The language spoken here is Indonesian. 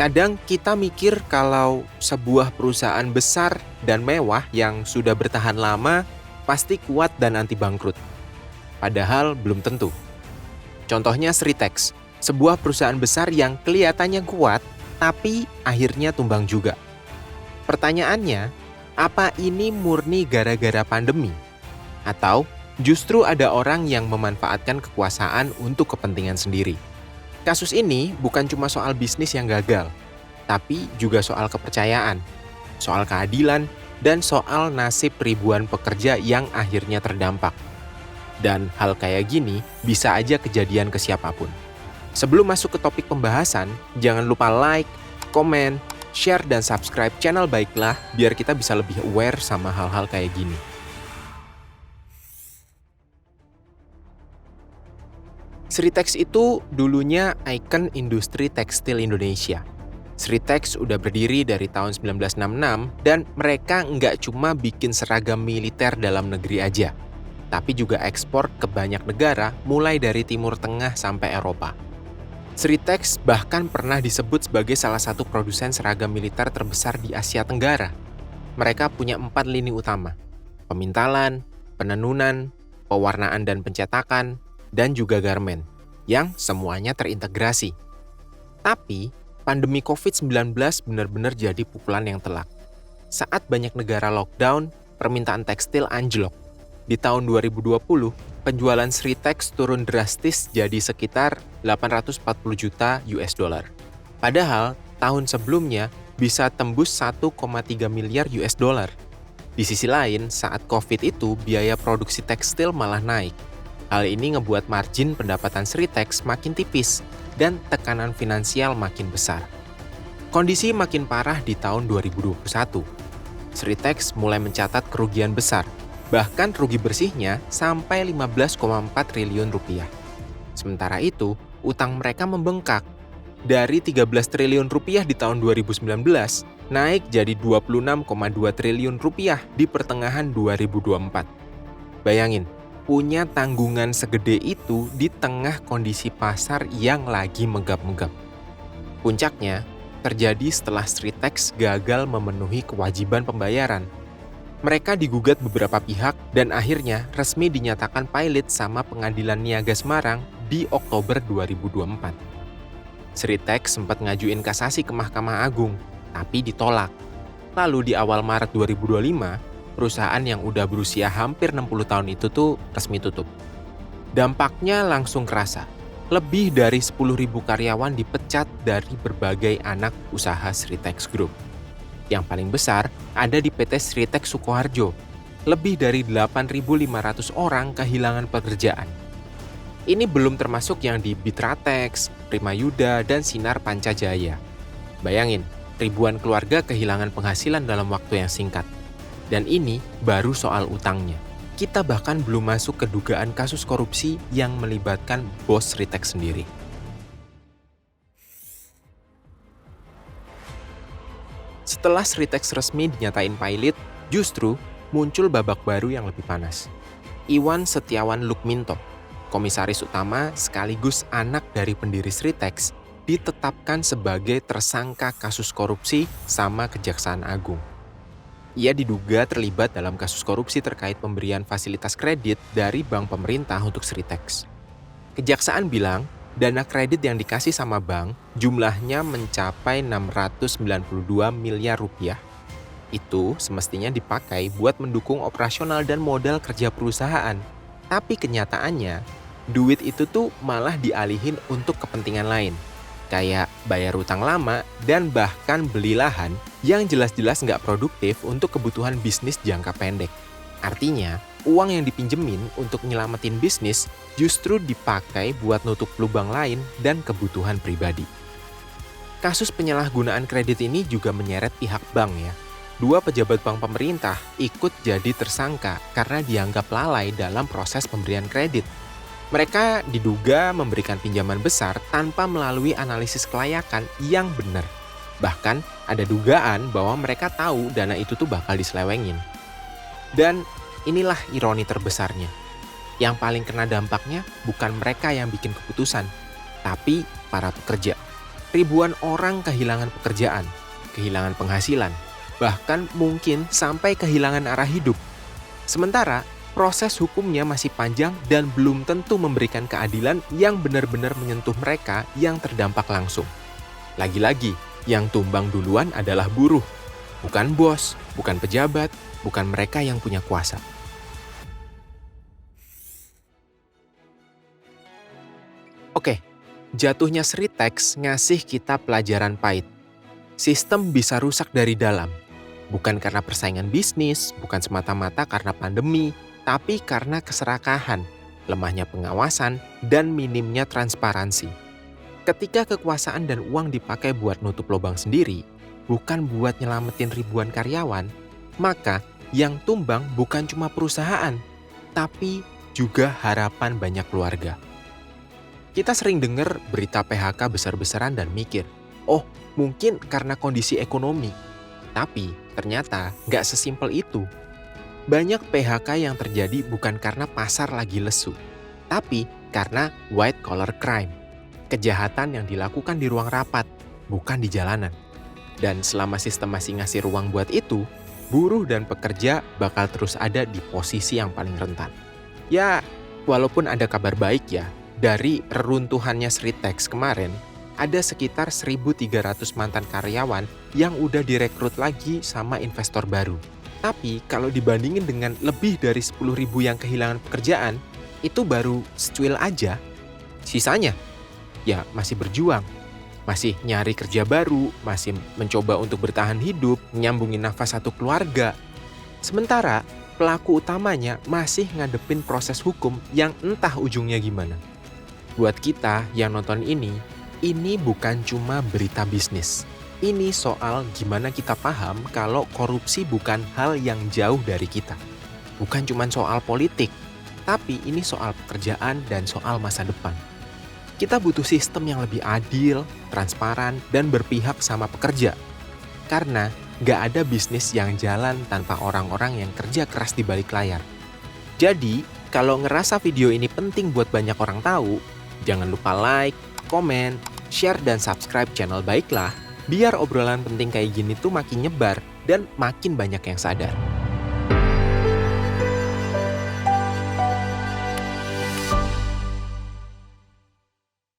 Kadang kita mikir kalau sebuah perusahaan besar dan mewah yang sudah bertahan lama pasti kuat dan anti bangkrut. Padahal belum tentu. Contohnya Sritex, sebuah perusahaan besar yang kelihatannya kuat tapi akhirnya tumbang juga. Pertanyaannya, apa ini murni gara-gara pandemi? Atau justru ada orang yang memanfaatkan kekuasaan untuk kepentingan sendiri? Kasus ini bukan cuma soal bisnis yang gagal, tapi juga soal kepercayaan, soal keadilan, dan soal nasib ribuan pekerja yang akhirnya terdampak. Dan hal kayak gini bisa aja kejadian ke siapapun. Sebelum masuk ke topik pembahasan, jangan lupa like, komen, share, dan subscribe channel Baiklah biar kita bisa lebih aware sama hal-hal kayak gini. Sritex itu dulunya ikon industri tekstil Indonesia. Sritex udah berdiri dari tahun 1966 dan mereka nggak cuma bikin seragam militer dalam negeri aja, tapi juga ekspor ke banyak negara mulai dari Timur Tengah sampai Eropa. Sritex bahkan pernah disebut sebagai salah satu produsen seragam militer terbesar di Asia Tenggara. Mereka punya 4 lini utama: pemintalan, penenunan, pewarnaan dan pencetakan, dan juga garmen, yang semuanya terintegrasi. Tapi, pandemi COVID-19 benar-benar jadi pukulan yang telak. Saat banyak negara lockdown, permintaan tekstil anjlok. Di tahun 2020, penjualan Sritex turun drastis jadi sekitar 840 juta US dollar. Padahal, tahun sebelumnya bisa tembus 1,3 miliar US dollar. Di sisi lain, saat COVID itu, biaya produksi tekstil malah naik. Hal ini ngebuat margin pendapatan Sritex makin tipis dan tekanan finansial makin besar. Kondisi makin parah di tahun 2021. Sritex mulai mencatat kerugian besar, bahkan rugi bersihnya sampai 15,4 triliun rupiah. Sementara itu, utang mereka membengkak. Dari 13 triliun rupiah di tahun 2019, naik jadi 26,2 triliun rupiah di pertengahan 2024. Bayangin, punya tanggungan segede itu di tengah kondisi pasar yang lagi megap-megap. Puncaknya terjadi setelah Sritex gagal memenuhi kewajiban pembayaran. Mereka digugat beberapa pihak dan akhirnya resmi dinyatakan pilot sama Pengadilan Niaga Semarang di Oktober 2024. Sritex sempat ngajuin kasasi ke Mahkamah Agung, tapi ditolak. Lalu di awal Maret 2025, perusahaan yang udah berusia hampir 60 tahun itu tuh resmi tutup. Dampaknya langsung kerasa. Lebih dari 10.000 karyawan dipecat dari berbagai anak usaha Sritex Group. Yang paling besar ada di PT Sritex Sukoharjo. Lebih dari 8.500 orang kehilangan pekerjaan. Ini belum termasuk yang di Bitratex, Primayuda, dan Sinar Pancajaya. Bayangin, ribuan keluarga kehilangan penghasilan dalam waktu yang singkat. Dan ini baru soal utangnya. Kita bahkan belum masuk ke dugaan kasus korupsi yang melibatkan bos Sritex sendiri. Setelah Sritex resmi dinyatain pilot, justru muncul babak baru yang lebih panas. Iwan Setiawan Lukminto, komisaris utama sekaligus anak dari pendiri Sritex, ditetapkan sebagai tersangka kasus korupsi sama Kejaksaan Agung. Ia diduga terlibat dalam kasus korupsi terkait pemberian fasilitas kredit dari bank pemerintah untuk Sritex. Kejaksaan bilang, dana kredit yang dikasih sama bank jumlahnya mencapai 692 miliar rupiah. Itu semestinya dipakai buat mendukung operasional dan modal kerja perusahaan. Tapi kenyataannya, duit itu tuh malah dialihin untuk kepentingan lain. Kayak bayar utang lama dan bahkan beli lahan yang jelas-jelas nggak produktif untuk kebutuhan bisnis jangka pendek. Artinya, uang yang dipinjemin untuk nyelamatin bisnis justru dipakai buat nutup lubang lain dan kebutuhan pribadi. Kasus penyalahgunaan kredit ini juga menyeret pihak bank ya. 2 pejabat bank pemerintah ikut jadi tersangka karena dianggap lalai dalam proses pemberian kredit. Mereka diduga memberikan pinjaman besar tanpa melalui analisis kelayakan yang benar. Bahkan ada dugaan bahwa mereka tahu dana itu tuh bakal diselewengin. Dan inilah ironi terbesarnya. Yang paling kena dampaknya bukan mereka yang bikin keputusan, tapi para pekerja. Ribuan orang kehilangan pekerjaan, kehilangan penghasilan, bahkan mungkin sampai kehilangan arah hidup. Sementara, proses hukumnya masih panjang dan belum tentu memberikan keadilan yang benar-benar menyentuh mereka yang terdampak langsung. Lagi-lagi, yang tumbang duluan adalah buruh, bukan bos, bukan pejabat, bukan mereka yang punya kuasa. Oke, jatuhnya Sritex ngasih kita pelajaran pahit. Sistem bisa rusak dari dalam, bukan karena persaingan bisnis, bukan semata-mata karena pandemi, tapi karena keserakahan, lemahnya pengawasan, dan minimnya transparansi. Ketika kekuasaan dan uang dipakai buat nutup lubang sendiri, bukan buat nyelamatin ribuan karyawan, maka yang tumbang bukan cuma perusahaan, tapi juga harapan banyak keluarga. Kita sering dengar berita PHK besar-besaran dan mikir, oh mungkin karena kondisi ekonomi. Tapi ternyata nggak sesimpel itu. Banyak PHK yang terjadi bukan karena pasar lagi lesu, tapi karena white collar crime. Kejahatan yang dilakukan di ruang rapat, bukan di jalanan. Dan selama sistem masih ngasih ruang buat itu, buruh dan pekerja bakal terus ada di posisi yang paling rentan. Ya, walaupun ada kabar baik ya, dari reruntuhannya Sritex kemarin, ada sekitar 1.300 mantan karyawan yang udah direkrut lagi sama investor baru. Tapi kalau dibandingin dengan lebih dari 10.000 yang kehilangan pekerjaan, itu baru secuil aja. Sisanya, ya masih berjuang, masih nyari kerja baru, masih mencoba untuk bertahan hidup, nyambungin nafas satu keluarga. Sementara, pelaku utamanya masih ngadepin proses hukum yang entah ujungnya gimana. Buat kita yang nonton ini bukan cuma berita bisnis. Ini soal gimana kita paham kalau korupsi bukan hal yang jauh dari kita. Bukan cuma soal politik, tapi ini soal pekerjaan dan soal masa depan. Kita butuh sistem yang lebih adil, transparan, dan berpihak sama pekerja. Karena gak ada bisnis yang jalan tanpa orang-orang yang kerja keras di balik layar. Jadi, kalau ngerasa video ini penting buat banyak orang tahu, jangan lupa like, komen, share, dan subscribe channel Baiklah, biar obrolan penting kayak gini tuh makin nyebar dan makin banyak yang sadar.